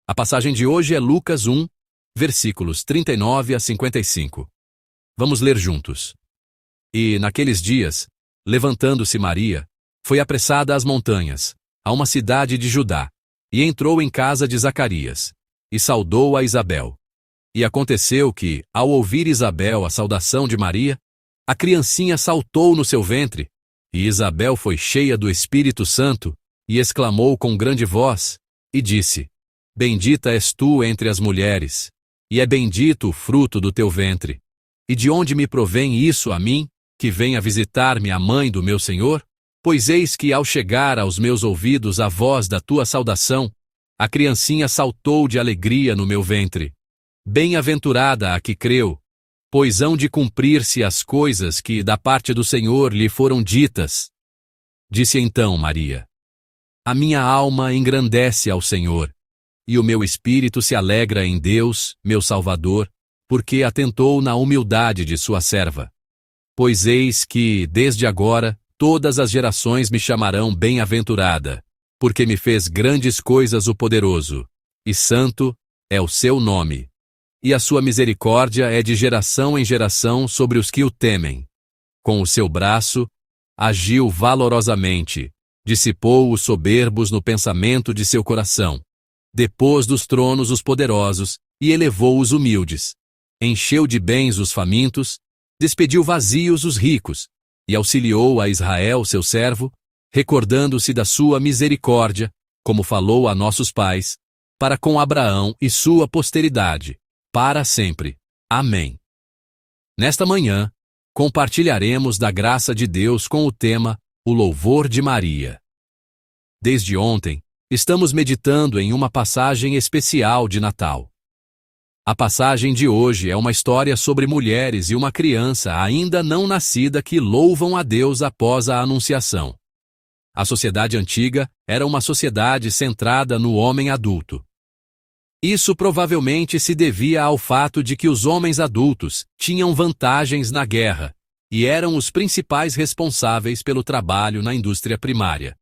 A passagem de hoje é Lucas 1, versículos 39 a 55. Vamos ler juntos. E, naqueles dias, levantando-se Maria, foi apressada às montanhas, a uma cidade de Judá, e entrou em casa de Zacarias, e saudou a Isabel. E aconteceu que, ao ouvir Isabel a saudação de Maria, a criancinha saltou no seu ventre, e Isabel foi cheia do Espírito Santo, e exclamou com grande voz, e disse: Bendita és tu entre as mulheres, e é bendito o fruto do teu ventre. E de onde me provém isso a mim, que venha visitar-me a mãe do meu Senhor? Pois eis que, ao chegar aos meus ouvidos a voz da tua saudação, a criancinha saltou de alegria no meu ventre. Bem-aventurada a que creu, pois hão de cumprir-se as coisas que da parte do Senhor lhe foram ditas. Disse então Maria: A minha alma engrandece ao Senhor, e o meu espírito se alegra em Deus, meu Salvador, porque atentou na humildade de sua serva. Pois eis que, desde agora, todas as gerações me chamarão bem-aventurada, porque me fez grandes coisas o poderoso, e santo é o seu nome. E a sua misericórdia é de geração em geração sobre os que o temem. Com o seu braço, agiu valorosamente, dissipou os soberbos no pensamento de seu coração. Depôs dos tronos os poderosos e elevou os humildes. Encheu de bens os famintos, despediu vazios os ricos, e auxiliou a Israel, seu servo, recordando-se da sua misericórdia, como falou a nossos pais, para com Abraão e sua posteridade, para sempre. Amém. Nesta manhã, compartilharemos da graça de Deus com o tema O Louvor de Maria. Desde ontem, estamos meditando em uma passagem especial de Natal. A passagem de hoje é uma história sobre mulheres e uma criança ainda não nascida que louvam a Deus após a Anunciação. A sociedade antiga era uma sociedade centrada no homem adulto. Isso provavelmente se devia ao fato de que os homens adultos tinham vantagens na guerra e eram os principais responsáveis pelo trabalho na indústria primária.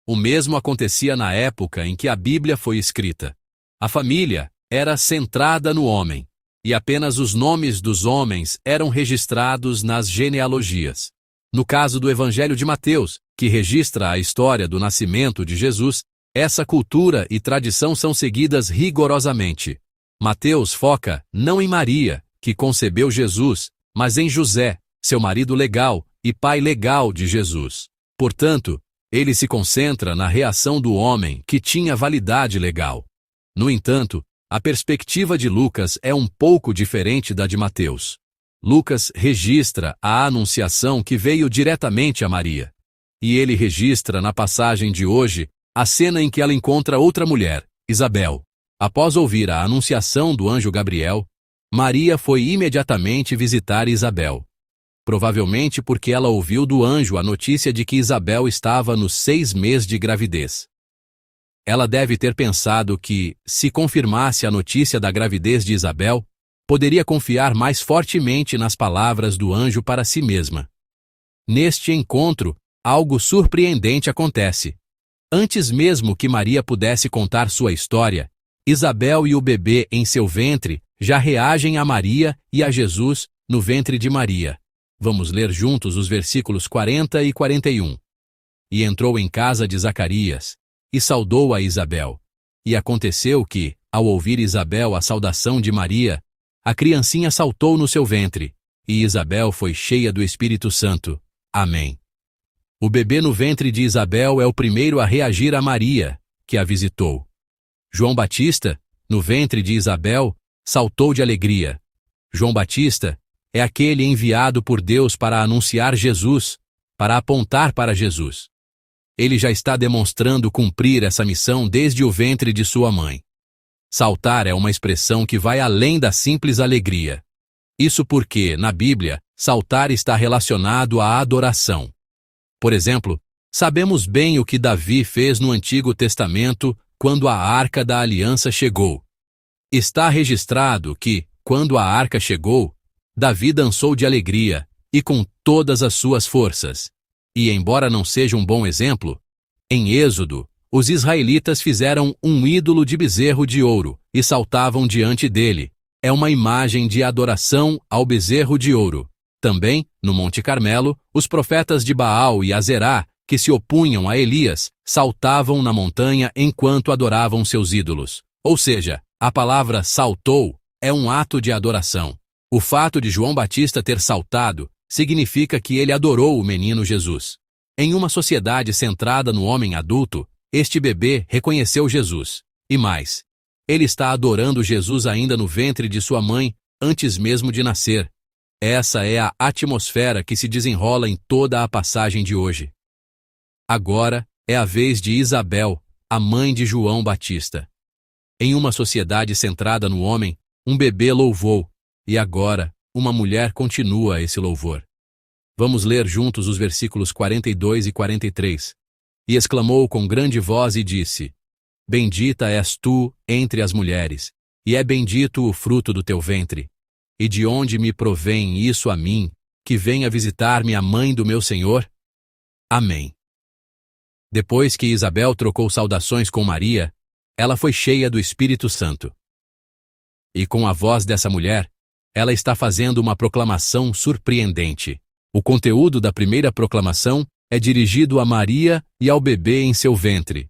O mesmo acontecia na época em que a Bíblia foi escrita. A família era centrada no homem, e apenas os nomes dos homens eram registrados nas genealogias. No caso do Evangelho de Mateus, que registra a história do nascimento de Jesus, essa cultura e tradição são seguidas rigorosamente. Mateus foca não em Maria, que concebeu Jesus, mas em José, seu marido legal e pai legal de Jesus. Portanto, ele se concentra na reação do homem que tinha validade legal. No entanto, a perspectiva de Lucas é um pouco diferente da de Mateus. Lucas registra a anunciação que veio diretamente a Maria. E ele registra na passagem de hoje a cena em que ela encontra outra mulher, Isabel. Após ouvir a anunciação do anjo Gabriel, Maria foi imediatamente visitar Isabel. Provavelmente porque ela ouviu do anjo a notícia de que Isabel estava nos 6 meses de gravidez. Ela deve ter pensado que, se confirmasse a notícia da gravidez de Isabel, poderia confiar mais fortemente nas palavras do anjo para si mesma. Neste encontro, algo surpreendente acontece. Antes mesmo que Maria pudesse contar sua história, Isabel e o bebê em seu ventre já reagem a Maria e a Jesus no ventre de Maria. Vamos ler juntos os versículos 40 e 41. E entrou em casa de Zacarias, e saudou a Isabel. E aconteceu que, ao ouvir Isabel a saudação de Maria, a criancinha saltou no seu ventre, e Isabel foi cheia do Espírito Santo. Amém. O bebê no ventre de Isabel é o primeiro a reagir a Maria, que a visitou. João Batista, no ventre de Isabel, saltou de alegria. João Batista é aquele enviado por Deus para anunciar Jesus, para apontar para Jesus. Ele já está demonstrando cumprir essa missão desde o ventre de sua mãe. Saltar é uma expressão que vai além da simples alegria. Isso porque, na Bíblia, saltar está relacionado à adoração. Por exemplo, sabemos bem o que Davi fez no Antigo Testamento quando a Arca da Aliança chegou. Está registrado que, quando a Arca chegou, Davi dançou de alegria e com todas as suas forças. E embora não seja um bom exemplo, em Êxodo, os israelitas fizeram um ídolo de bezerro de ouro e saltavam diante dele. É uma imagem de adoração ao bezerro de ouro. Também, no Monte Carmelo, os profetas de Baal e Azerá, que se opunham a Elias, saltavam na montanha enquanto adoravam seus ídolos. Ou seja, a palavra saltou é um ato de adoração. O fato de João Batista ter saltado significa que ele adorou o menino Jesus. Em uma sociedade centrada no homem adulto, este bebê reconheceu Jesus. E mais, ele está adorando Jesus ainda no ventre de sua mãe, antes mesmo de nascer. Essa é a atmosfera que se desenrola em toda a passagem de hoje. Agora é a vez de Isabel, a mãe de João Batista. Em uma sociedade centrada no homem, um bebê louvou, e agora uma mulher continua esse louvor. Vamos ler juntos os versículos 42 e 43. E exclamou com grande voz e disse: Bendita és tu entre as mulheres, e é bendito o fruto do teu ventre. E de onde me provém isso a mim, que venha visitar-me a mãe do meu Senhor? Amém. Depois que Isabel trocou saudações com Maria, ela foi cheia do Espírito Santo. E com a voz dessa mulher, ela está fazendo uma proclamação surpreendente. O conteúdo da primeira proclamação é dirigido a Maria e ao bebê em seu ventre.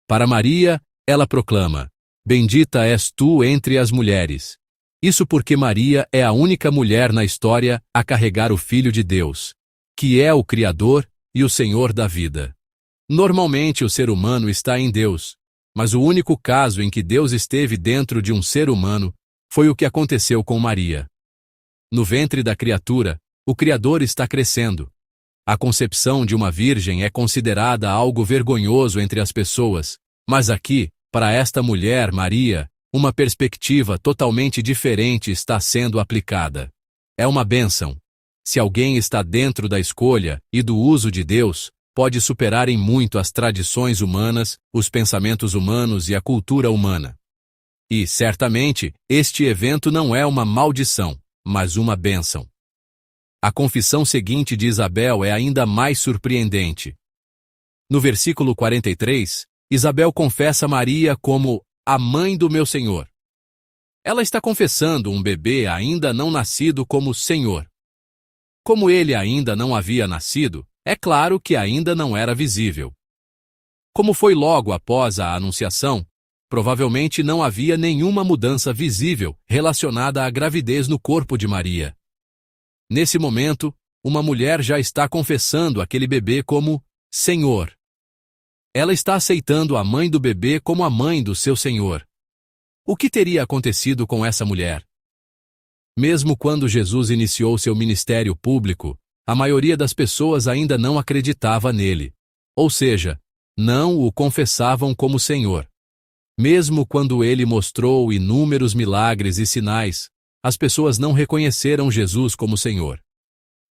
Para Maria, ela proclama: Bendita és tu entre as mulheres. Isso porque Maria é a única mulher na história a carregar o Filho de Deus, que é o Criador e o Senhor da vida. Normalmente o ser humano está em Deus, mas o único caso em que Deus esteve dentro de um ser humano foi o que aconteceu com Maria. No ventre da criatura, o Criador está crescendo. A concepção de uma virgem é considerada algo vergonhoso entre as pessoas, mas aqui, para esta mulher, Maria, uma perspectiva totalmente diferente está sendo aplicada. É uma bênção. Se alguém está dentro da escolha e do uso de Deus, pode superar em muito as tradições humanas, os pensamentos humanos e a cultura humana. E, certamente, este evento não é uma maldição, mas uma bênção. A confissão seguinte de Isabel é ainda mais surpreendente. No versículo 43, Isabel confessa Maria como a mãe do meu Senhor. Ela está confessando um bebê ainda não nascido como Senhor. Como ele ainda não havia nascido, é claro que ainda não era visível. Como foi logo após a anunciação, provavelmente não havia nenhuma mudança visível relacionada à gravidez no corpo de Maria. Nesse momento, uma mulher já está confessando aquele bebê como Senhor. Ela está aceitando a mãe do bebê como a mãe do seu Senhor. O que teria acontecido com essa mulher? Mesmo quando Jesus iniciou seu ministério público, a maioria das pessoas ainda não acreditava nele. Ou seja, não o confessavam como Senhor. Mesmo quando ele mostrou inúmeros milagres e sinais, as pessoas não reconheceram Jesus como Senhor.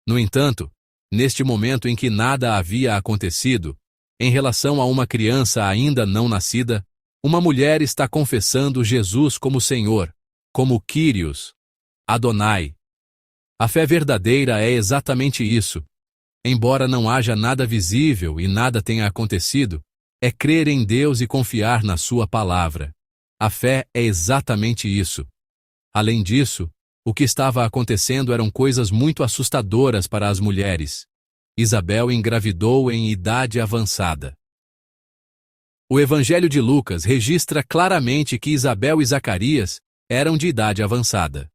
No entanto, neste momento em que nada havia acontecido, em relação a uma criança ainda não nascida, uma mulher está confessando Jesus como Senhor, como Kyrios, Adonai. A fé verdadeira é exatamente isso. Embora não haja nada visível e nada tenha acontecido, é crer em Deus e confiar na sua palavra. A fé é exatamente isso. Além disso, o que estava acontecendo eram coisas muito assustadoras para as mulheres. Isabel engravidou em idade avançada. O Evangelho de Lucas registra claramente que Isabel e Zacarias eram de idade avançada.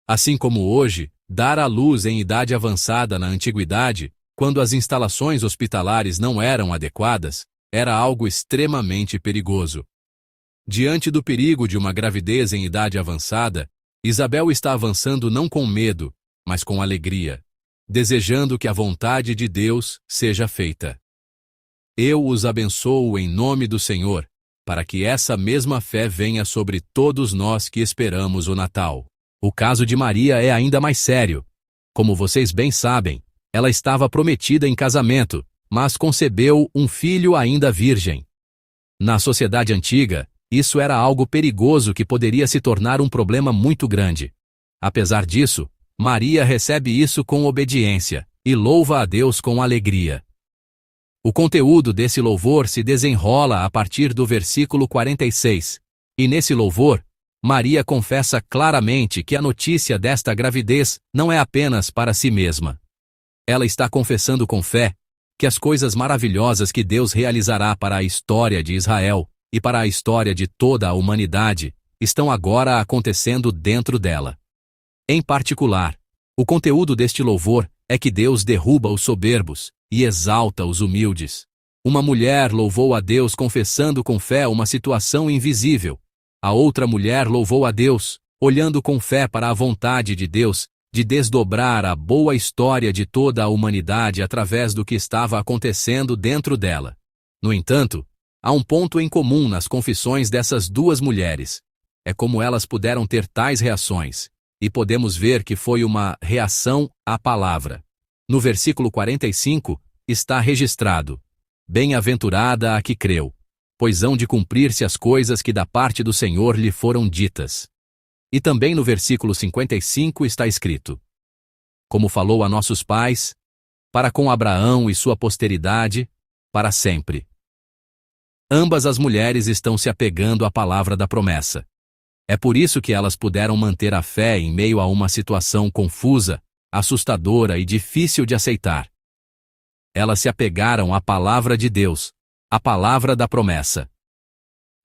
Assim como hoje, dar à luz em idade avançada na antiguidade, quando as instalações hospitalares não eram adequadas, era algo extremamente perigoso. Diante do perigo de uma gravidez em idade avançada, Isabel está avançando não com medo, mas com alegria, desejando que a vontade de Deus seja feita. Eu os abençoo em nome do Senhor, para que essa mesma fé venha sobre todos nós que esperamos o Natal. O caso de Maria é ainda mais sério. Como vocês bem sabem, ela estava prometida em casamento, mas concebeu um filho ainda virgem. Na sociedade antiga, isso era algo perigoso que poderia se tornar um problema muito grande. Apesar disso, Maria recebe isso com obediência e louva a Deus com alegria. O conteúdo desse louvor se desenrola a partir do versículo 46, e nesse louvor, Maria confessa claramente que a notícia desta gravidez não é apenas para si mesma. Ela está confessando com fé que as coisas maravilhosas que Deus realizará para a história de Israel e para a história de toda a humanidade estão agora acontecendo dentro dela. Em particular, o conteúdo deste louvor é que Deus derruba os soberbos e exalta os humildes. Uma mulher louvou a Deus confessando com fé uma situação invisível. A outra mulher louvou a Deus, olhando com fé para a vontade de Deus, de desdobrar a boa história de toda a humanidade através do que estava acontecendo dentro dela. No entanto, há um ponto em comum nas confissões dessas duas mulheres. É como elas puderam ter tais reações, e podemos ver que foi uma reação à palavra. No versículo 45, está registrado: Bem-aventurada a que creu, pois hão de cumprir-se as coisas que da parte do Senhor lhe foram ditas. E também no versículo 55 está escrito: Como falou a nossos pais, para com Abraão e sua posteridade, para sempre. Ambas as mulheres estão se apegando à palavra da promessa. É por isso que elas puderam manter a fé em meio a uma situação confusa, assustadora e difícil de aceitar. Elas se apegaram à palavra de Deus, à palavra da promessa.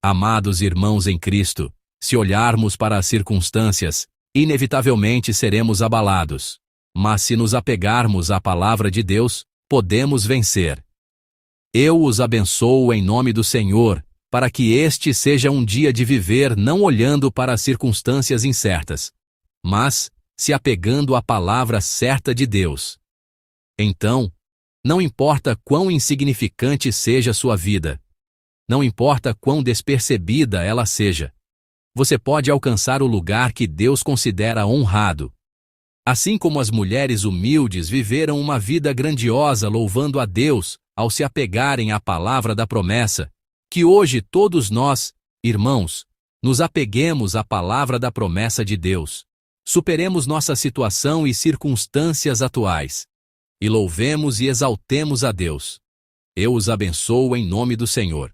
Amados irmãos em Cristo, se olharmos para as circunstâncias, inevitavelmente seremos abalados. Mas se nos apegarmos à palavra de Deus, podemos vencer. Eu os abençoo em nome do Senhor, para que este seja um dia de viver não olhando para as circunstâncias incertas, mas se apegando à palavra certa de Deus. Então, não importa quão insignificante seja sua vida, não importa quão despercebida ela seja, você pode alcançar o lugar que Deus considera honrado. Assim como as mulheres humildes viveram uma vida grandiosa louvando a Deus ao se apegarem à palavra da promessa, que hoje todos nós, irmãos, nos apeguemos à palavra da promessa de Deus. Superemos nossa situação e circunstâncias atuais. E louvemos e exaltemos a Deus. Eu os abençoo em nome do Senhor.